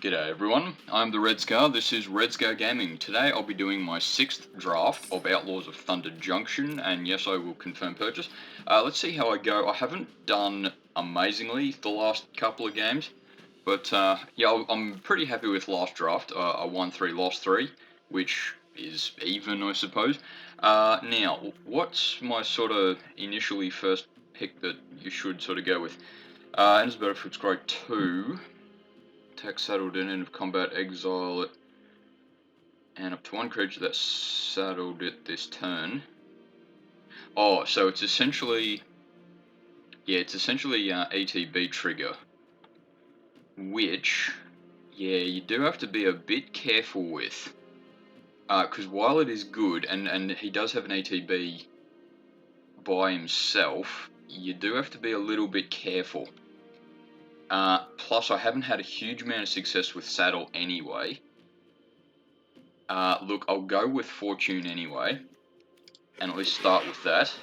G'day everyone, I'm the Red Scar, this is Red Scar Gaming. Today I'll be doing my 6th draft of Outlaws of Thunder Junction, and yes, I will confirm purchase. Let's see how I go. I haven't done amazingly the last couple of games, but yeah, I'm pretty happy with last draft. I won 3, lost 3, which is even, I suppose. Now, what's my sort of initially first pick that you should sort of go with? Enters Battlefield Scrolls 2. Attack saddled in end of combat, exile it, and up to one creature that's saddled it this turn. Oh, so it's essentially, yeah, it's essentially ETB trigger, which, yeah, you do have to be a bit careful with, because while it is good, and he does have an ETB by himself, you do have to be a little bit careful. Plus, I haven't had a huge amount of success with saddle anyway. Look, I'll go with Fortune anyway, and at least start with that.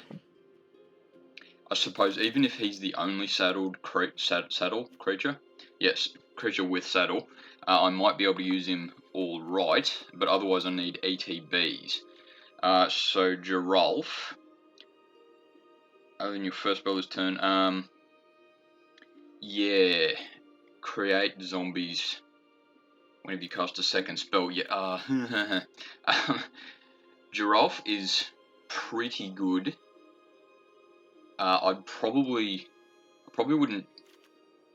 I suppose even if he's the only saddled saddle creature, yes, creature with saddle, I might be able to use him all right, but otherwise I need ETBs. So Giralf, in your first spell this turn, yeah, create zombies whenever you cast a second spell. Yeah, Giralf is pretty good. I probably wouldn't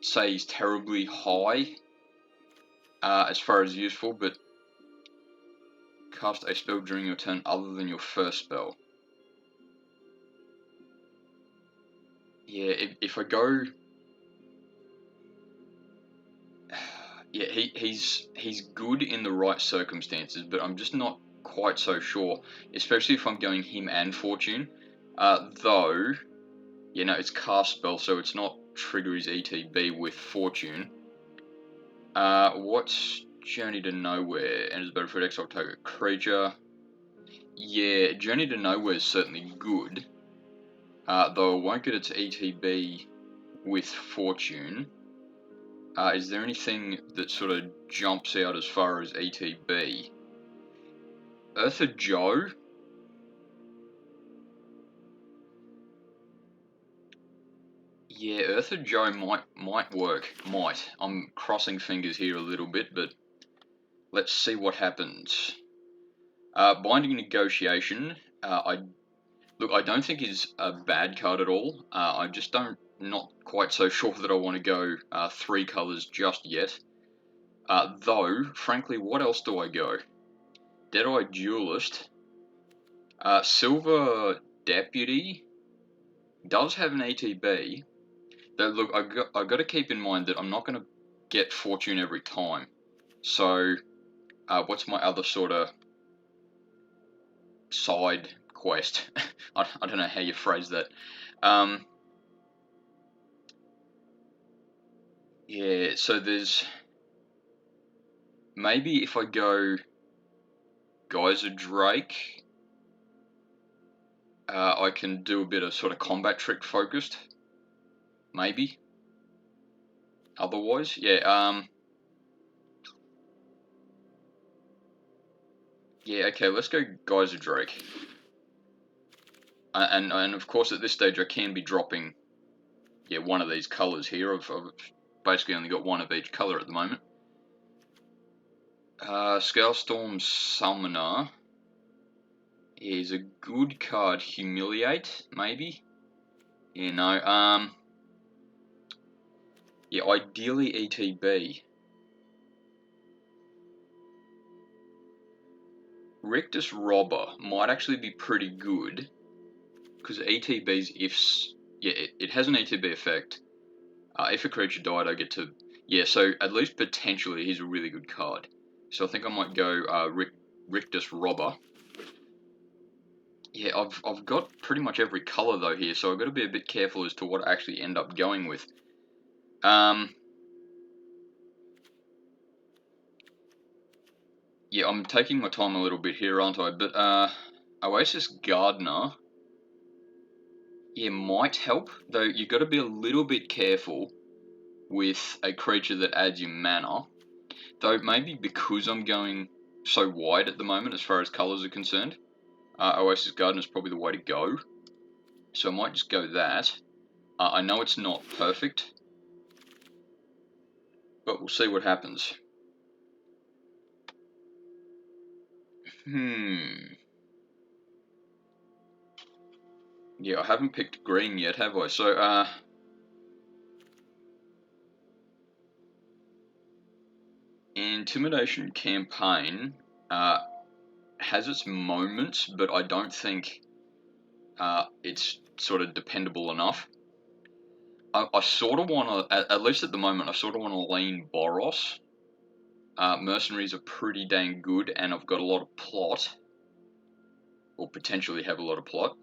say he's terribly high as far as useful, but cast a spell during your turn other than your first spell. Yeah, if I go, yeah, he's good in the right circumstances, but I'm just not quite so sure, especially if I'm going him and Fortune. Though, you know, it's cast spell, so it's not trigger his ETB with Fortune. What's Journey to Nowhere? Enters Battlefield Exile, target creature. Yeah, Journey to Nowhere is certainly good. Though I won't get its ETB with Fortune. Is there anything that sort of jumps out as far as ETB? Eartha Joe? Yeah, Eartha Joe might work. Might. I'm crossing fingers here a little bit, but let's see what happens. Binding Negotiation. I don't think is a bad card at all. I just not quite so sure that I want to go 3 colours just yet. Though, frankly, what else do I go? Dead-Eye Duelist. Silver Deputy does have an ETB. Though, look, I got to keep in mind that I'm not going to get Fortune every time. So, what's my other sort of side quest? I don't know how you phrase that. Yeah, so there's maybe if I go Geyser Drake, I can do a bit of sort of combat trick focused. Maybe. Otherwise, yeah. Yeah, okay. Let's go Geyser Drake. And of course, at this stage, I can be dropping, yeah, one of these colors here. I've basically only got one of each color at the moment. Scalestorm Summoner is a good card. Humiliate, maybe. Yeah, no. Yeah, ideally ETB. Rictus Robber might actually be pretty good, because ETB's ifs, yeah, it has an ETB effect. If a creature died, I get to, yeah, so at least potentially he's a really good card. So I think I might go Rictus Robber. Yeah, I've got pretty much every color though here, so I've got to be a bit careful as to what I actually end up going with. Yeah, I'm taking my time a little bit here, aren't I? But Oasis Gardener, yeah, might help, though you've got to be a little bit careful with a creature that adds you mana. Though maybe because I'm going so wide at the moment as far as colours are concerned, Oasis Garden is probably the way to go. So I might just go that. I know it's not perfect, but we'll see what happens. Yeah, I haven't picked green yet, have I? So, Intimidation Campaign has its moments, but I don't think it's sort of dependable enough. I sort of want to, at least at the moment, I sort of want to lean Boros. Mercenaries are pretty dang good, and I've got a lot of plot, or potentially have a lot of plot.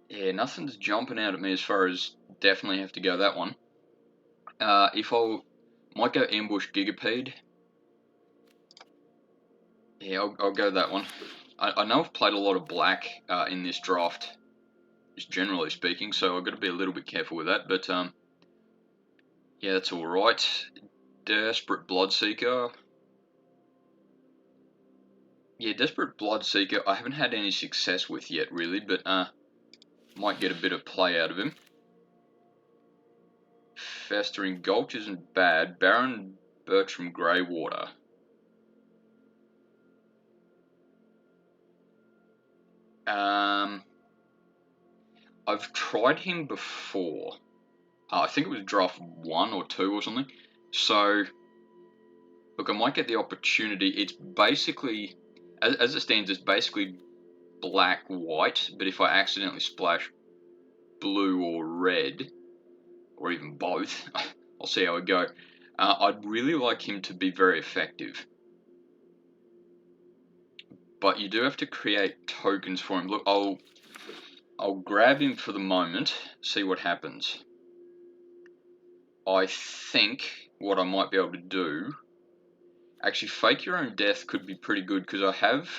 Yeah, nothing's jumping out at me as far as definitely have to go that one. If I might go Ambush Gigapede. Yeah, I'll go that one. I know I've played a lot of black in this draft, just generally speaking, so I've got to be a little bit careful with that, but yeah, that's alright. Desperate Bloodseeker. Yeah, Desperate Bloodseeker I haven't had any success with yet, really, but might get a bit of play out of him. Festering Gulch isn't bad. Baron Bertram Greywater. I've tried him before. I think it was draft 1 or 2 or something. So, look, I might get the opportunity. It's basically, as it stands, it's basically black-white, but if I accidentally splash blue or red, or even both, I'll see how it go. I'd really like him to be very effective. But you do have to create tokens for him. Look, I'll grab him for the moment, see what happens. I think what I might be able to do, actually Fake Your Own Death could be pretty good, because I have,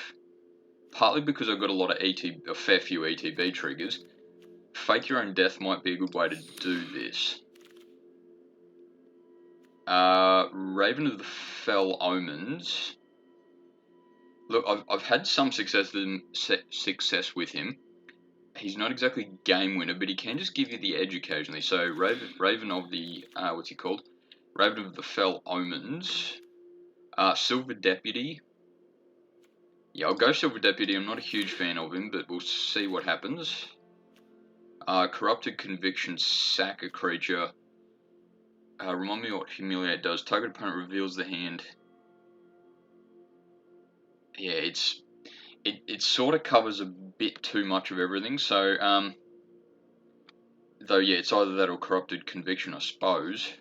partly because I've got a lot of a fair few ETB triggers, Fake Your Own Death might be a good way to do this. Raven of the Fell Omens. Look, I've had some success with him. He's not exactly game winner, but he can just give you the edge occasionally. So Raven of the what's he called? Raven of the Fell Omens. Silver Deputy. Yeah, I'll go Silver Deputy. I'm not a huge fan of him, but we'll see what happens. Corrupted Conviction, sack a creature. Remind me what Humiliate does. Target opponent reveals the hand. Yeah, it sort of covers a bit too much of everything. So though yeah, it's either that or Corrupted Conviction, I suppose.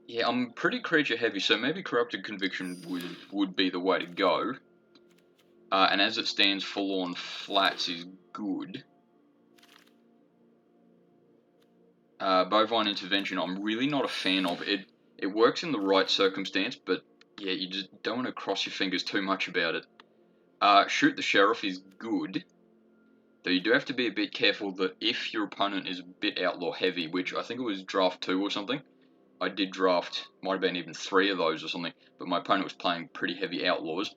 Yeah, I'm pretty creature heavy, so maybe Corrupted Conviction would be the way to go. And as it stands, Forlorn Flats is good. Bovine Intervention, I'm really not a fan of. It works in the right circumstance, but yeah, you just don't want to cross your fingers too much about it. Shoot the Sheriff is good, though you do have to be a bit careful that if your opponent is a bit outlaw heavy, which I think it was draft 2 or something, I did draft, might have been even 3 of those or something, but my opponent was playing pretty heavy outlaws,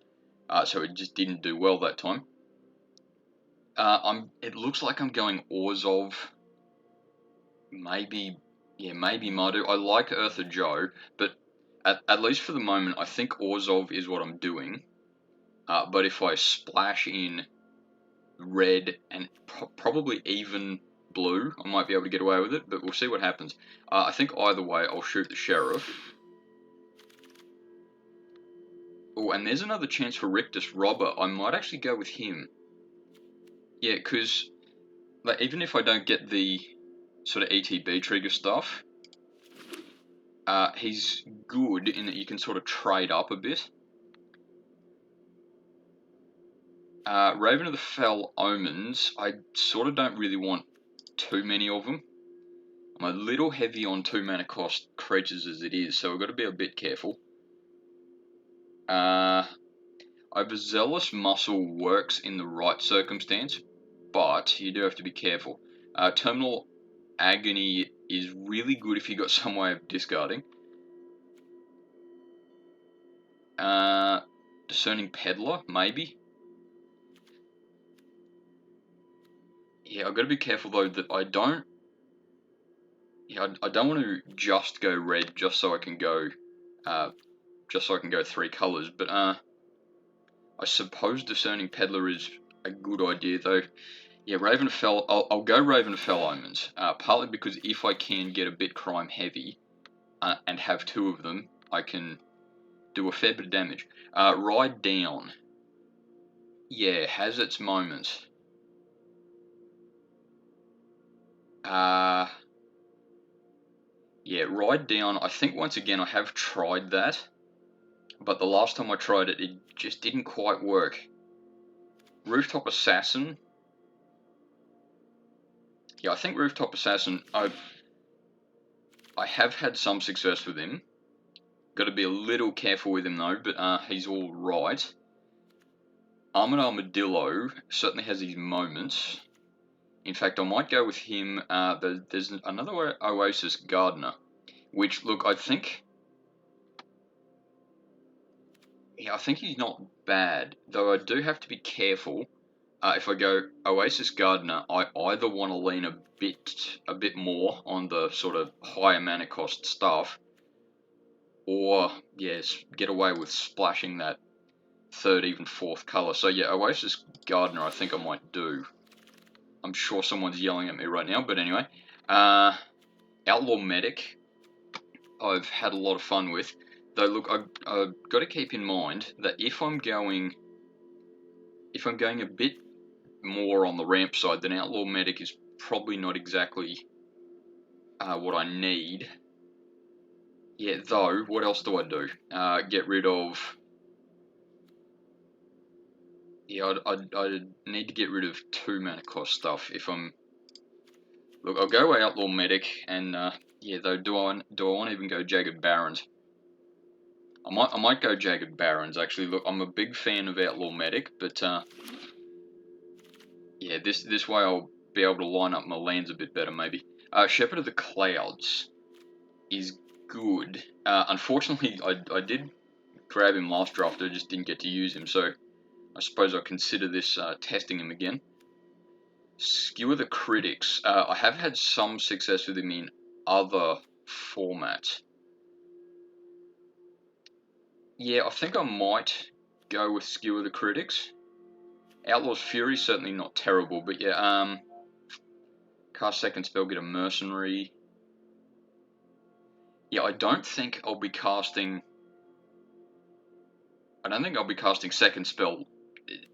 so it just didn't do well that time. It looks like I'm going Orzhov. Maybe Mardu. I like Eartha Joe, but at least for the moment, I think Orzhov is what I'm doing. But if I splash in red and probably even blue, I might be able to get away with it, but we'll see what happens. I think either way, I'll shoot the Sheriff. Oh, and there's another chance for Rictus Robber. I might actually go with him. Yeah, because like, even if I don't get the sort of ETB trigger stuff, he's good in that you can sort of trade up a bit. Raven of the Fell Omens, I sort of don't really want too many of them. I'm a little heavy on 2 mana cost creatures as it is, so I've got to be a bit careful. Overzealous Muscle works in the right circumstance, but you do have to be careful. Terminal Agony is really good if you've got some way of discarding. Discerning Peddler, maybe. Yeah, I've got to be careful though that I don't. Yeah, I don't want to just go red just so I can go, 3 colors. But I suppose Discerning Peddler is a good idea though. Yeah, Ravenfell. I'll go Ravenfell Omens. Partly because if I can get a bit crime heavy, and have 2 of them, I can do a fair bit of damage. Ride Down. Yeah, has its moments. Yeah, Ride Down, I think once again I have tried that, but the last time I tried it, it just didn't quite work. Rooftop Assassin. Yeah, I think Rooftop Assassin, I have had some success with him. Got to be a little careful with him though, but he's alright. Armored Armadillo certainly has his moments. In fact, I might go with him. There's another Oasis Gardener, which, look, I think he's not bad, though I do have to be careful. If I go Oasis Gardener, I either want to lean a bit more on the sort of higher mana cost stuff, or yes, get away with splashing that 3rd, even 4th color. So yeah, Oasis Gardener, I think I might do. I'm sure someone's yelling at me right now, but anyway. Outlaw Medic, I've had a lot of fun with. Though, look, I've got to keep in mind that if I'm going a bit more on the ramp side, then Outlaw Medic is probably not exactly what I need. Yeah, though, what else do I do? Get rid of... Yeah, I need to get rid of 2 mana cost stuff if I'm... Look, I'll go Outlaw Medic, and yeah, though, do I want to even go Jagged Barrens? I might go Jagged Barrens, actually. Look, I'm a big fan of Outlaw Medic, but yeah, this way I'll be able to line up my lands a bit better, maybe. Shepherd of the Clouds is good. Unfortunately, I did grab him last draft, I just didn't get to use him, so I suppose I'll consider this testing him again. Skewer the Critics. I have had some success with him in other formats. Yeah, I think I might go with Skewer the Critics. Outlaw's Fury, certainly not terrible, but yeah, cast 2nd spell, get a Mercenary. Yeah, I don't think I'll be casting 2nd spell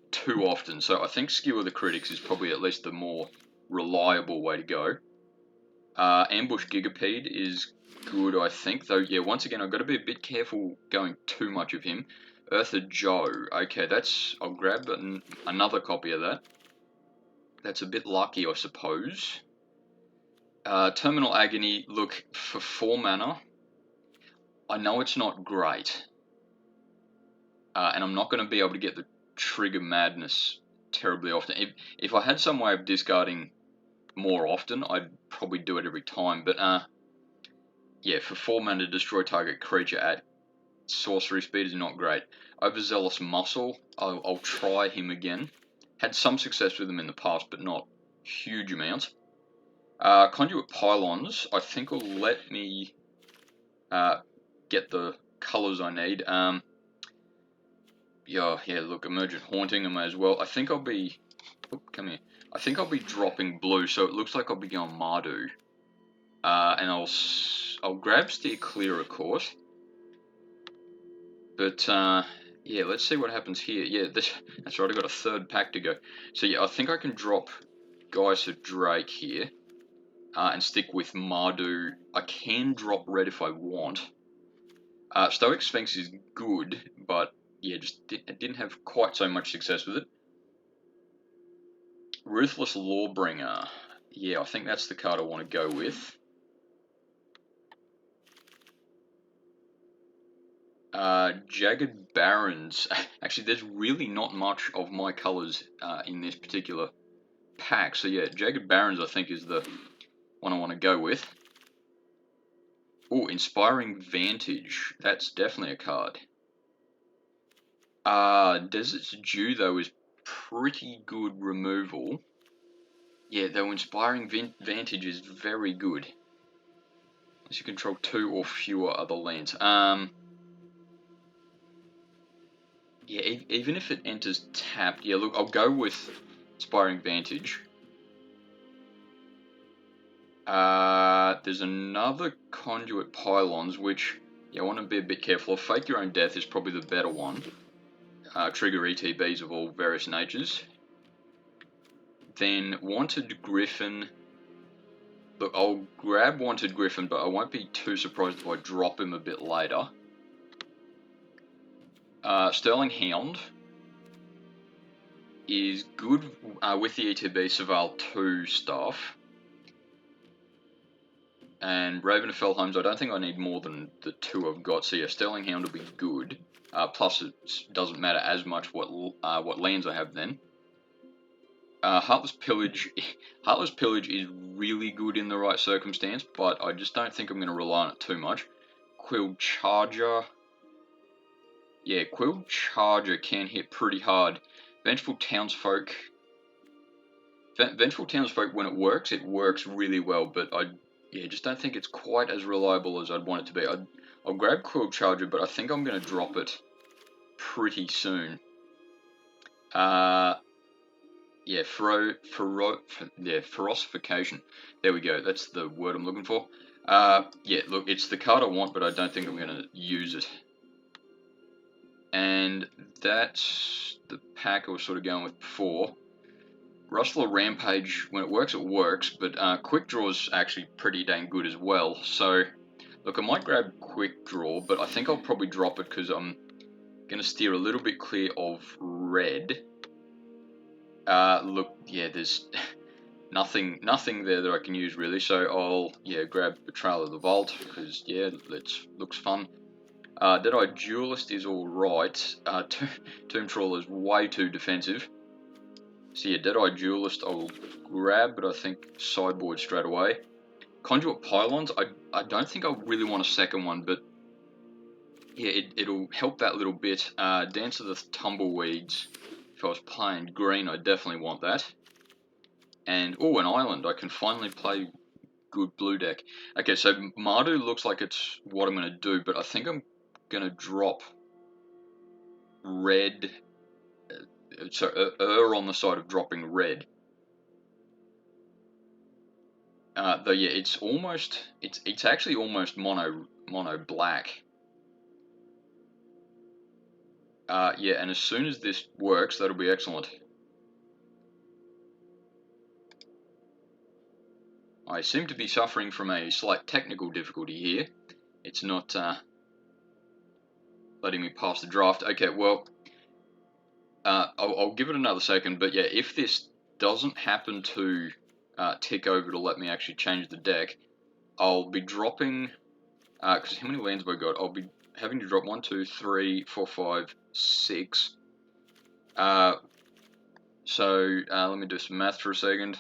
too often, so I think Skewer the Critics is probably at least the more reliable way to go. Ambush Gigapede is good, I think, though, yeah, once again, I've got to be a bit careful going too much of him. Eartha Joe, okay, I'll grab another copy of that. That's a bit lucky, I suppose. Terminal Agony, look, for 4 mana, I know it's not great, and I'm not going to be able to get the Trigger Madness terribly often. If I had some way of discarding more often, I'd probably do it every time, but yeah, for 4 mana, destroy target creature at sorcery speed is not great. Overzealous Muscle, I'll try him again. Had some success with him in the past, but not huge amounts. Conduit Pylons, I think will let me get the colors I need. Yeah, look, Emergent Haunting, I may as well. I think I'll be... come here. I think I'll be dropping blue, so it looks like I'll be going Mardu. And I'll grab Steer Clear, of course. But, yeah, let's see what happens here. Yeah, that's right, I've got a 3rd pack to go. So, yeah, I think I can drop Geist of Drake here. And stick with Mardu. I can drop red if I want. Stoic Sphinx is good, but yeah, I didn't have quite so much success with it. Ruthless Lawbringer. Yeah, I think that's the card I want to go with. Jagged Barrens. Actually, there's really not much of my colors in this particular pack. So yeah, Jagged Barrens I think is the one I want to go with. Oh, Inspiring Vantage. That's definitely a card. Desert's Dew, though, is pretty good removal. Yeah, though Inspiring Vantage is very good. Unless you control 2 or fewer other lands. Yeah, even if it enters tapped, yeah, look, I'll go with Inspiring Vantage. There's another Conduit Pylons, which, yeah, I want to be a bit careful of. Fake Your Own Death is probably the better one. Trigger ETBs of all various natures. Then Wanted Griffin. Look, I'll grab Wanted Griffin, but I won't be too surprised if I drop him a bit later. Sterling Hound is good with the ETB Surveil 2 stuff. And Ravenfell Homes, I don't think I need more than the 2 I've got. So yeah, Sterling Hound will be good. Plus, it doesn't matter as much what lands I have then. Heartless Pillage. Heartless Pillage is really good in the right circumstance, but I just don't think I'm going to rely on it too much. Quilled Charger. Yeah, Quilled Charger can hit pretty hard. Vengeful Townsfolk. Vengeful Townsfolk, when it works really well, but I just don't think it's quite as reliable as I'd want it to be. I'll grab Quilled Charger, but I think I'm going to drop it pretty soon. Yeah, Ferocification. There we go, that's the word I'm looking for. Yeah, look, it's the card I want, but I don't think I'm going to use it. And that's the pack I was sort of going with before. Rustler Rampage, when it works, but Quick Draw's actually pretty dang good as well. So, look, I might grab Quick Draw, but I think I'll probably drop it because I'm going to steer a little bit clear of red. Look, yeah, there's nothing there that I can use really, so I'll, grab Betrayal of the Vault, because, yeah, looks fun. Dead-Eye Duelist is alright. Tomb Trawler is way too defensive. So yeah, Dead-Eye Duelist I'll grab, but I think sideboard straight away. Conduit Pylons, I don't think I really want a second one, but yeah, it'll help that little bit. Dance of the Tumbleweeds, if I was playing green, I definitely want that. And, oh, an island, I can finally play good blue deck. Okay, so Mardu looks like it's what I'm going to do, but I think I'm going to drop red, so on the side of dropping red. Though yeah, it's actually almost mono black. Yeah, and as soon as this works, that'll be excellent. I seem to be suffering from a slight technical difficulty here. It's not letting me pass the draft. Okay, well, I'll give it another second, but yeah, if this doesn't happen to tick over to let me actually change the deck, I'll be dropping, because how many lands have I got? I'll be having to drop 1, 2, 3, 4, 5, 6. So let me do some math for a second.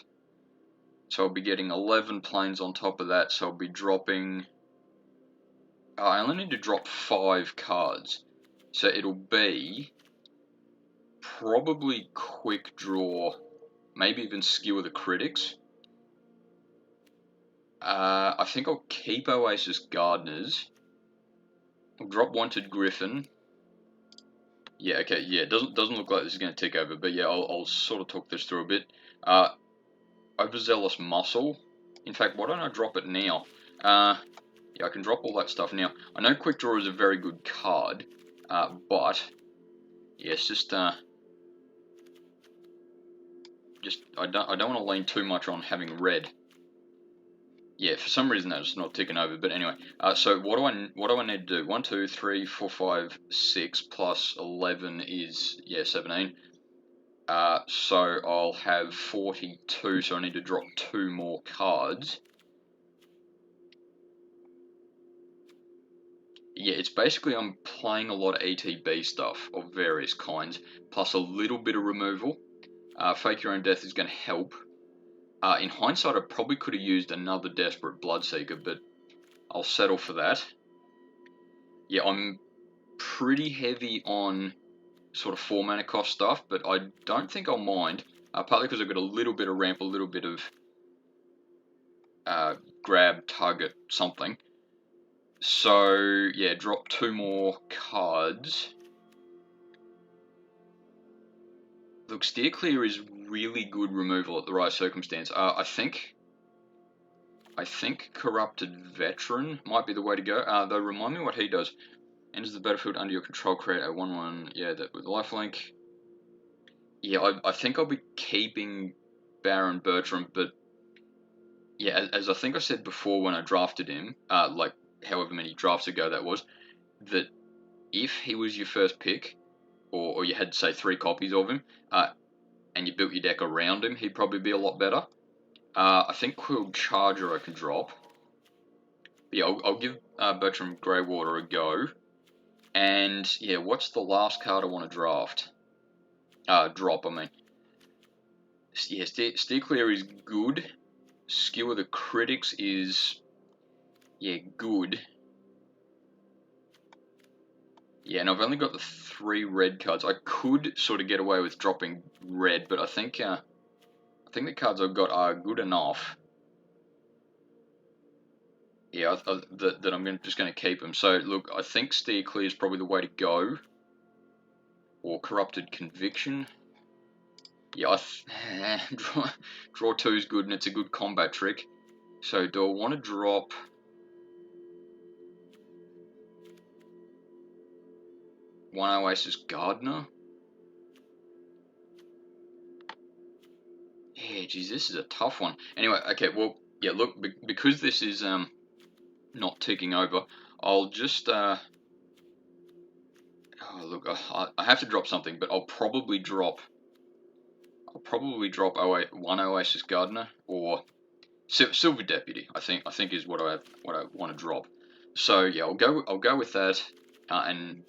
So I'll be getting 11 planes on top of that, so I'll be dropping, I only need to drop 5 cards. So it'll be probably Quick Draw, maybe even Skewer the Critics. I think I'll keep Oasis Gardeners. I'll drop Wanted Griffin. Yeah, okay, yeah, doesn't look like this is going to tick over, but yeah, I'll sort of talk this through a bit. Overzealous Muscle. In fact, why don't I drop it now? Yeah, I can drop all that stuff now. I know Quick Draw is a very good card, but yeah, it's just I don't want to lean too much on having red. Yeah, for some reason that's not ticking over, but anyway. So what do I need to do? 1, 2, 3, 4, 5, 6 plus 11 is 17. So I'll have 42. So I need to drop 2 more cards. Yeah, it's basically I'm playing a lot of ETB stuff of various kinds, plus a little bit of removal. Fake Your Own Death is going to help. In hindsight, I probably could have used another Desperate Bloodseeker, but I'll settle for that. Yeah, I'm pretty heavy on sort of 4 mana cost stuff, but I don't think I'll mind, partly because I've got a little bit of ramp, a little bit of grab, target, something. So, yeah, drop 2 more cards. Look, Steer Clear is really good removal at the right circumstance. I think Corrupted Veteran might be the way to go. Though, remind me what he does. Enters the battlefield under your control, create a 1/1, yeah, that with lifelink. Yeah, I think I'll be keeping Baron Bertram, but yeah, as I think I said before when I drafted him, like however many drafts ago that was, that if he was your first pick, or you had, say, 3 copies of him, and you built your deck around him, he'd probably be a lot better. I think Quilled Charger I could drop. But yeah, I'll give Bertram Greywater a go. And yeah, what's the last card I want to draft? Drop, I mean. Yeah, Steer Clear is good. Skewer the Critics is, yeah, good. Yeah, and I've only got the 3 red cards. I could sort of get away with dropping red, but I think the cards I've got are good enough. Yeah, that I'm just going to keep them. So, look, I think Steer Clear is probably the way to go. Or Corrupted Conviction. Yeah, draw 2 is good, and it's a good combat trick. So, do I want to drop... One Oasis Gardener? Yeah, geez, this is a tough one. Anyway, okay, well, yeah, look, because this is not ticking over, I'll just... oh, look, I have to drop something, but I'll probably drop... one Oasis Gardener, or Silver Deputy. I think is what I want to drop. So yeah, I'll go with that, and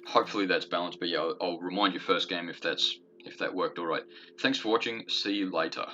hopefully that's balanced. But yeah, I'll remind you first game if that worked all right. Thanks for watching. See you later.